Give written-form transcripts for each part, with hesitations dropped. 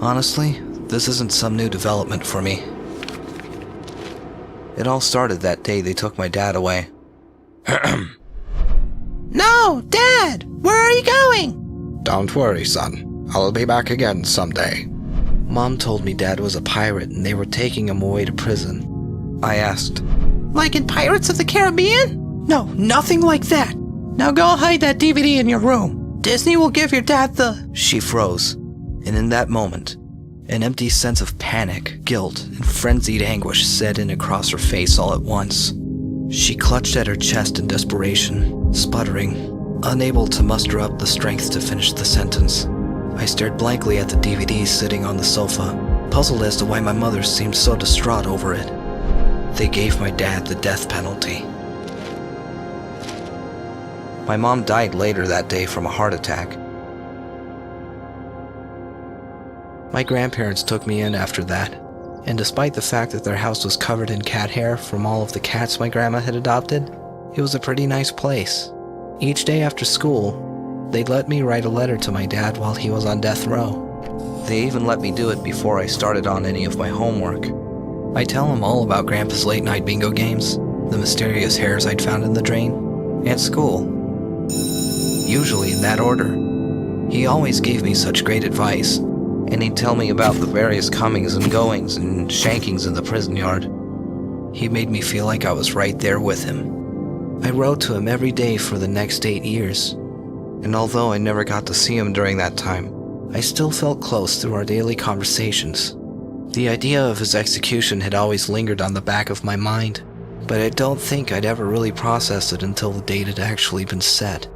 Honestly, this isn't some new development for me. It all started that day they took my dad away. No, Dad! Where are you going? Don't worry, son. I'll be back again someday. Mom told me Dad was a pirate and they were taking him away to prison. I asked, Like in Pirates of the Caribbean? No, nothing like that. Now go hide that DVD in your room. Disney will give your dad the... She froze, and in that moment, an empty sense of panic, guilt, and frenzied anguish set in across her face all at once. She clutched at her chest in desperation, sputtering, unable to muster up the strength to finish the sentence. I stared blankly at the DVD sitting on the sofa, puzzled as to why my mother seemed so distraught over it. They gave my dad the death penalty. My mom died later that day from a heart attack. My grandparents took me in after that, and despite the fact that their house was covered in cat hair from all of the cats my grandma had adopted, it was a pretty nice place. Each day after school, they'd let me write a letter to my dad while he was on death row. They even let me do it before I started on any of my homework. I tell him all about Grandpa's late-night bingo games, the mysterious hairs I'd found in the drain, and school. Usually in that order. He always gave me such great advice, and he'd tell me about the various comings and goings and shankings in the prison yard. He made me feel like I was right there with him. I wrote to him every day for the next 8 years, and although I never got to see him during that time, I still felt close through our daily conversations. The idea of his execution had always lingered on the back of my mind, but I don't think I'd ever really processed it until the date had actually been set.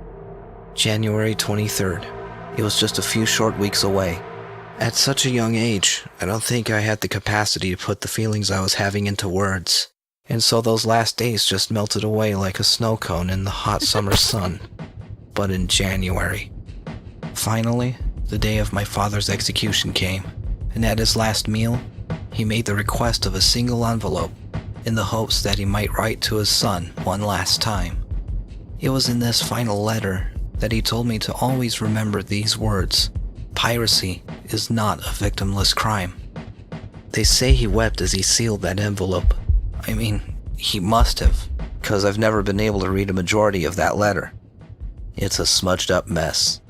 January 23rd. It was just a few short weeks away. At such a young age, I don't think I had the capacity to put the feelings I was having into words, and so those last days just melted away like a snow cone in the hot summer sun. But in January, finally, the day of my father's execution came, and at his last meal, he made the request of a single envelope in the hopes that he might write to his son one last time. It was in this final letter that he told me to always remember these words: piracy is not a victimless crime. They say he wept as he sealed that envelope. I mean, he must have, because I've never been able to read a majority of that letter. It's a smudged up mess.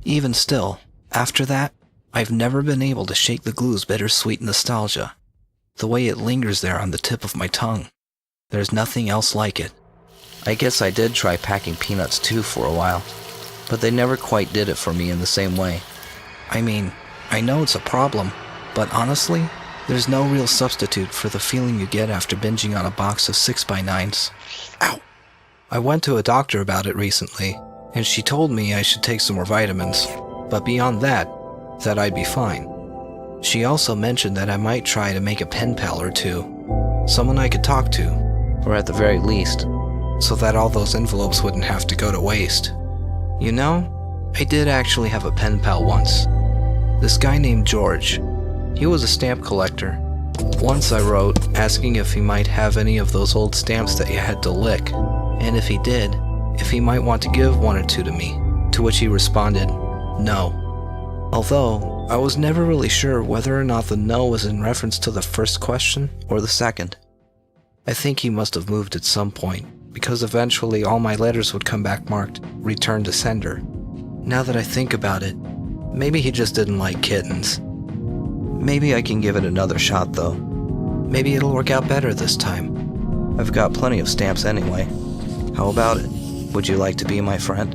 Even still, after that, I've never been able to shake the glue's bittersweet nostalgia. The way it lingers there on the tip of my tongue. There's nothing else like it. I guess I did try packing peanuts too for a while, but they never quite did it for me in the same way. I mean, I know it's a problem, but honestly, there's no real substitute for the feeling you get after binging on a box of 6x9s. Ow! I went to a doctor about it recently, and she told me I should take some more vitamins, but beyond that I'd be fine. She also mentioned that I might try to make a pen pal or two, someone I could talk to, or at the very least, so that all those envelopes wouldn't have to go to waste. You know, I did actually have a pen pal once. This guy named George. He was a stamp collector. Once I wrote, asking if he might have any of those old stamps that you had to lick, and if he did, if he might want to give one or two to me, to which he responded, no. Although, I was never really sure whether or not the no was in reference to the first question or the second. I think he must have moved at some point, because eventually all my letters would come back marked, return to sender. Now that I think about it, maybe he just didn't like kittens. Maybe I can give it another shot though. Maybe it'll work out better this time. I've got plenty of stamps anyway. How about it? Would you like to be my friend?